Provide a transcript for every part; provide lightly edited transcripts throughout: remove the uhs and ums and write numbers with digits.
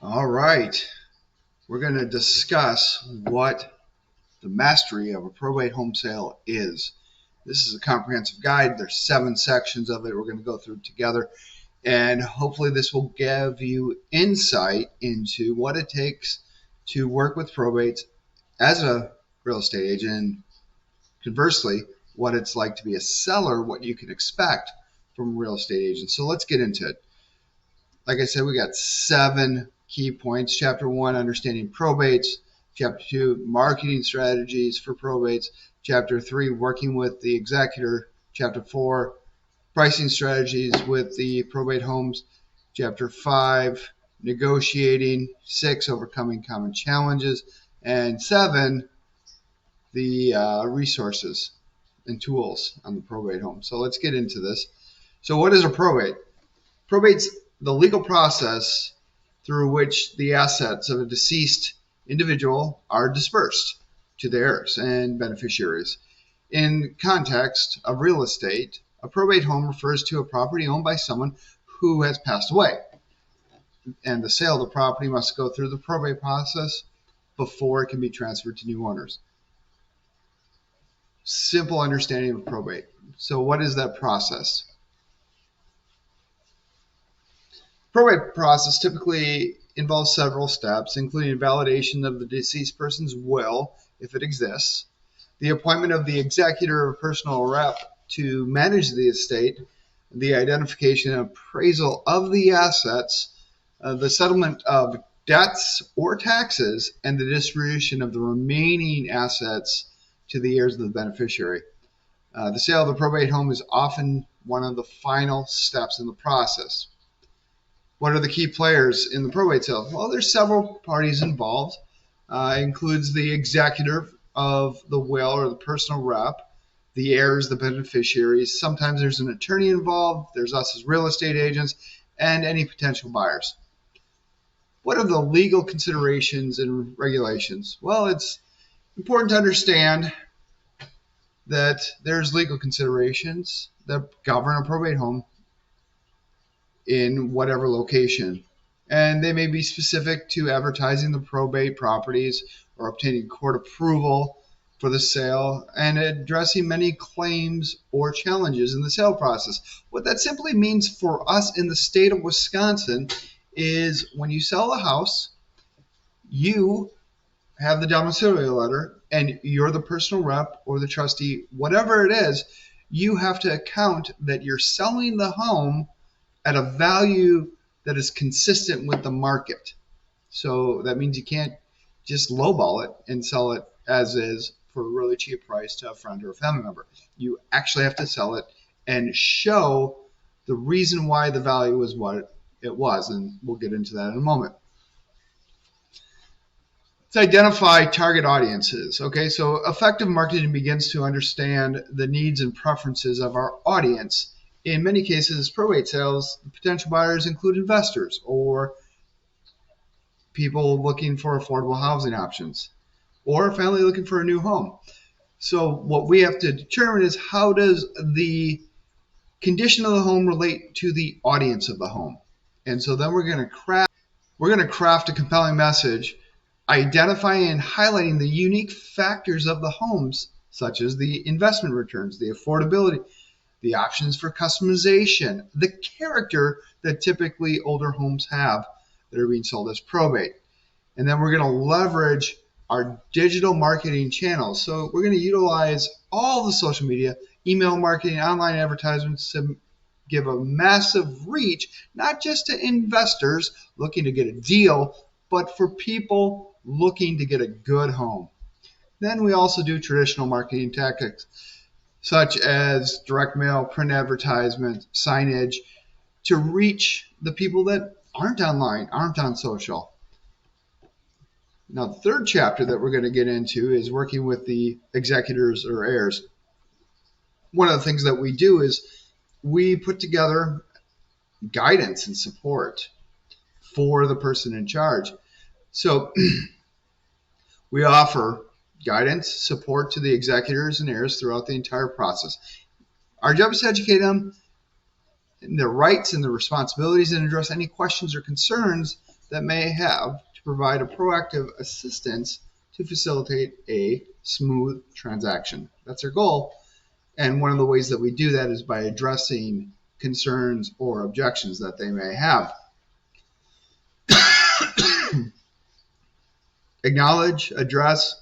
All right, we're going to discuss what the mastery of a probate home sale is. This is a comprehensive guide. There's 7 sections of it. We're going to go through together, and hopefully this will give you insight into what it takes to work with probates as a real estate agent, and conversely, what it's like to be a seller, what you can expect from a real estate agent. So let's get into it. Like I said, we got 7 key points. Chapter 1, understanding probates. Chapter 2, marketing strategies for probates. Chapter 3, working with the executor. Chapter 4, pricing strategies with the probate homes. Chapter 5, negotiating. 6, overcoming common challenges. And 7, the resources and tools on the probate home. So let's get into this. So what is a probate? Probate's the legal process through which the assets of a deceased individual are dispersed to the heirs and beneficiaries. In context of real estate, a probate home refers to a property owned by someone who has passed away, and the sale of the property must go through the probate process before it can be transferred to new owners. Simple understanding of probate. So what is that process? Probate process typically involves several steps, including validation of the deceased person's will, if it exists, the appointment of the executor or personal rep to manage the estate, the identification and appraisal of the assets, the settlement of debts or taxes, and the distribution of the remaining assets to the heirs of the beneficiary. The sale of the probate home is often one of the final steps in the process. What are the key players in the probate sale? Well, there's several parties involved. Includes the executor of the will or the personal rep, the heirs, the beneficiaries. Sometimes there's an attorney involved. There's us as real estate agents, and any potential buyers. What are the legal considerations and regulations? Well, it's important to understand that there's legal considerations that govern a probate home in whatever location, and they may be specific to advertising the probate properties or obtaining court approval for the sale and addressing many claims or challenges in the sale process. What that simply means for us in the state of Wisconsin is when you sell a house, you have the domiciliary letter and you're the personal rep or the trustee, whatever it is, you have to account that you're selling the home at a value that is consistent with the market. So that means you can't just lowball it and sell it as is for a really cheap price to a friend or a family member. You actually have to sell it and show the reason why the value was what it was, and we'll get into that in a moment. Let's identify target audiences. Okay, so effective marketing begins to understand the needs and preferences of our audience. In many cases, probate sales, potential buyers include investors or people looking for affordable housing options or a family looking for a new home. So what we have to determine is how does the condition of the home relate to the audience of the home. And so then we're going to craft a compelling message identifying and highlighting the unique factors of the homes, such as the investment returns, the affordability, the options for customization, the character that typically older homes have that are being sold as probate. And then we're going to leverage our digital marketing channels. So we're going to utilize all the social media, email marketing, online advertisements to give a massive reach, not just to investors looking to get a deal, but for people looking to get a good home. Then we also do traditional marketing tactics, such as direct mail, print advertisement, signage, to reach the people that aren't online, aren't on social. Now, the third chapter that we're going to get into is working with the executors or heirs. One of the things that we do is we put together guidance and support for the person in charge. So we offer guidance, support to the executors and heirs throughout the entire process. Our job is to educate them in their rights and their responsibilities and address any questions or concerns that may have to provide a proactive assistance to facilitate a smooth transaction. That's our goal. And one of the ways that we do that is by addressing concerns or objections that they may have. Acknowledge, address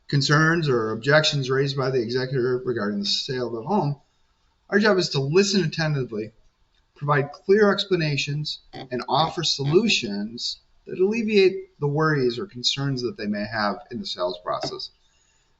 concerns or objections raised by the executor regarding the sale of the home. Our job is to listen attentively, provide clear explanations, and offer solutions that alleviate the worries or concerns that they may have in the sales process.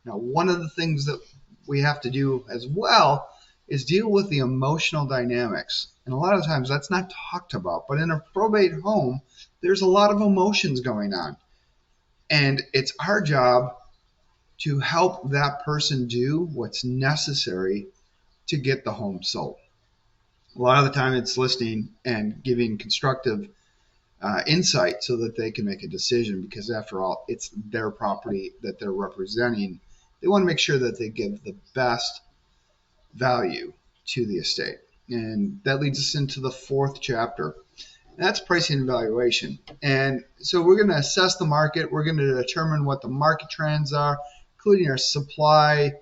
Now, one of the things that we have to do as well is deal with the emotional dynamics. And a lot of times that's not talked about. But in a probate home, there's a lot of emotions going on. And it's our job to help that person do what's necessary to get the home sold. A lot of the time it's listening and giving constructive insight so that they can make a decision, because after all, it's their property that they're representing. They want to make sure that they give the best value to the estate. And that leads us into the fourth chapter. And that's pricing and valuation. And so we're going to assess the market. We're going to determine what the market trends are, including our supply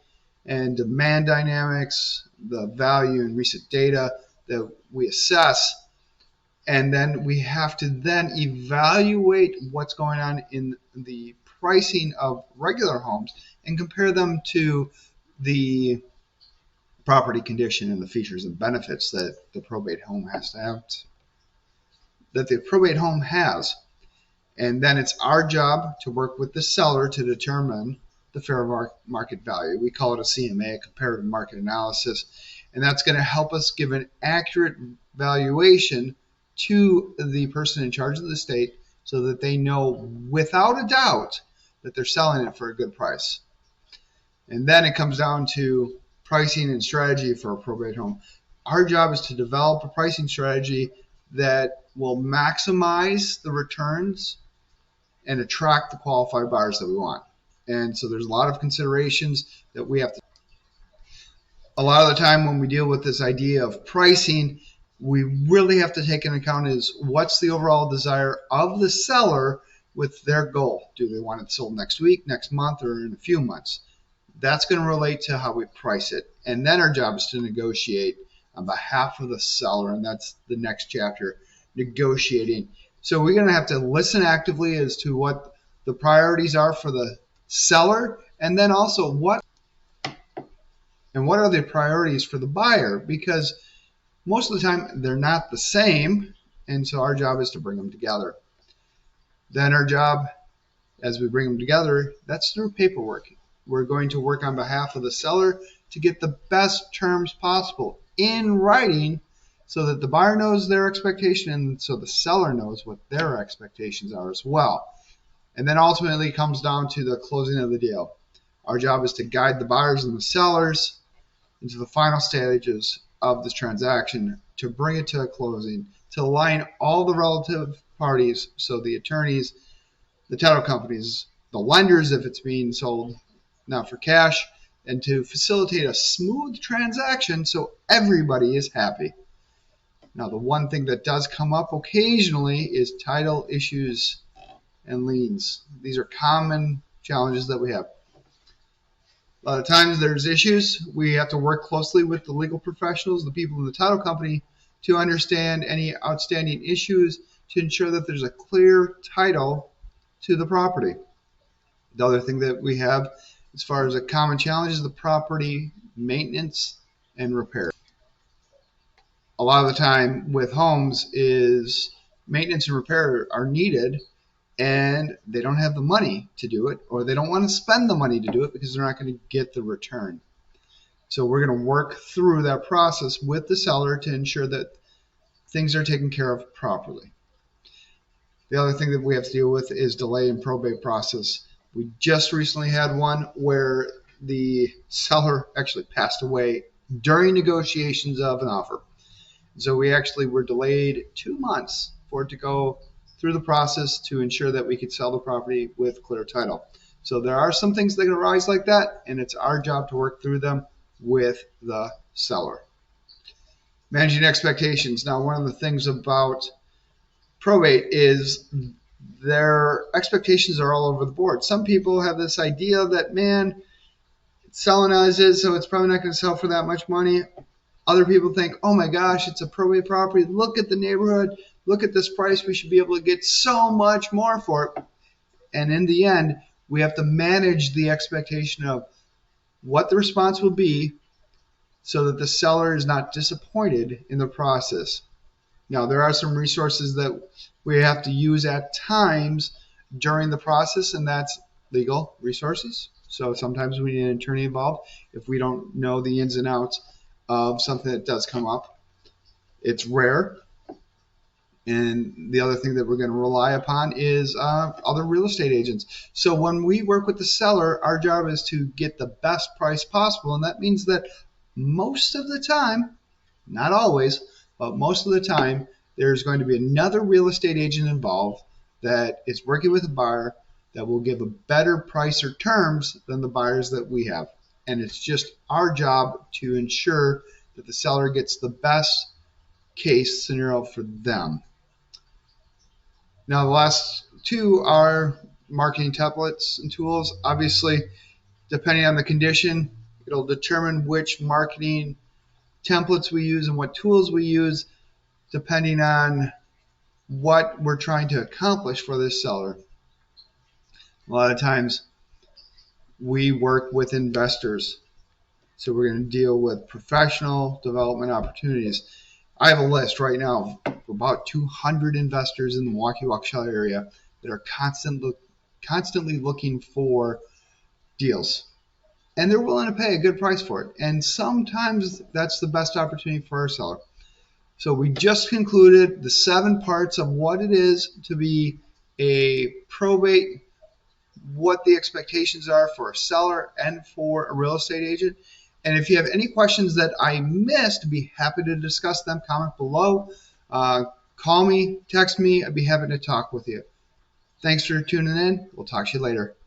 and demand dynamics, the value and recent data that we assess. And then we have to then evaluate what's going on in the pricing of regular homes and compare them to the property condition and the features and benefits that the probate home has to have, that the probate home has. And then it's our job to work with the seller to determine the fair market value. We call it a CMA, a comparative market analysis. And that's going to help us give an accurate valuation to the person in charge of the estate so that they know without a doubt that they're selling it for a good price. And then it comes down to pricing and strategy for a probate home. Our job is to develop a pricing strategy that will maximize the returns and attract the qualified buyers that we want. And so there's a lot of considerations that we have to. A lot of the time when we deal with this idea of pricing, we really have to take into account is what's the overall desire of the seller with their goal. Do they want it sold next week, next month, or in a few months? That's going to relate to how we price it. And then our job is to negotiate on behalf of the seller, and that's the next chapter, negotiating. So we're going to have to listen actively as to what the priorities are for the seller, and then also what are the priorities for the buyer, because most of the time they're not the same, and so our job is to bring them together. Then our job, as we bring them together, that's through paperwork. We're going to work on behalf of the seller to get the best terms possible in writing so that the buyer knows their expectation and so the seller knows what their expectations are as well. And then ultimately it comes down to the closing of the deal. Our job is to guide the buyers and the sellers into the final stages of this transaction, to bring it to a closing, to align all the relative parties, so the attorneys, the title companies, the lenders if it's being sold not for cash, and to facilitate a smooth transaction so everybody is happy. Now, the one thing that does come up occasionally is title issues and liens. These are common challenges that we have. A lot of times there's issues. We have to work closely with the legal professionals, the people in the title company, to understand any outstanding issues to ensure that there's a clear title to the property. The other thing that we have as far as a common challenge is the property maintenance and repair. A lot of the time with homes is maintenance and repair are needed and they don't have the money to do it, or they don't want to spend the money to do it because they're not going to get the return. So we're going to work through that process with the seller to ensure that things are taken care of properly. The other thing that we have to deal with is delay in probate process. We just recently had one where the seller actually passed away during negotiations of an offer. So we actually were delayed 2 months for it to go through the process to ensure that we could sell the property with clear title. So there are some things that can arise like that, and it's our job to work through them with the seller. Managing expectations. Now, one of the things about probate is their expectations are all over the board. Some people have this idea that, man, it's selling as is, so it's probably not going to sell for that much money. Other people think, oh my gosh, it's a probate property. Look at the neighborhood. Look at this price. We should be able to get so much more for it. And in the end, we have to manage the expectation of what the response will be so that the seller is not disappointed in the process. Now, there are some resources that we have to use at times during the process, and that's legal resources. So sometimes we need an attorney involved if we don't know the ins and outs of something that does come up. It's rare. And the other thing that we're going to rely upon is other real estate agents. So when we work with the seller, our job is to get the best price possible. And that means that most of the time, not always, but most of the time, there's going to be another real estate agent involved that is working with a buyer that will give a better price or terms than the buyers that we have. And it's just our job to ensure that the seller gets the best case scenario for them. Now, the last two are marketing templates and tools. Obviously, depending on the condition, it'll determine which marketing templates we use and what tools we use, depending on what we're trying to accomplish for this seller. A lot of times, we work with investors. So we're going to deal with professional development opportunities. I have a list right now of about 200 investors in the Milwaukee-Waukesha area that are constantly looking for deals. And they're willing to pay a good price for it. And sometimes that's the best opportunity for our seller. So we just concluded the 7 parts of what it is to be a probate, what the expectations are for a seller and for a real estate agent. And if you have any questions that I missed, I'd be happy to discuss them. Comment below. Call me, text me. I'd be happy to talk with you. Thanks for tuning in. We'll talk to you later.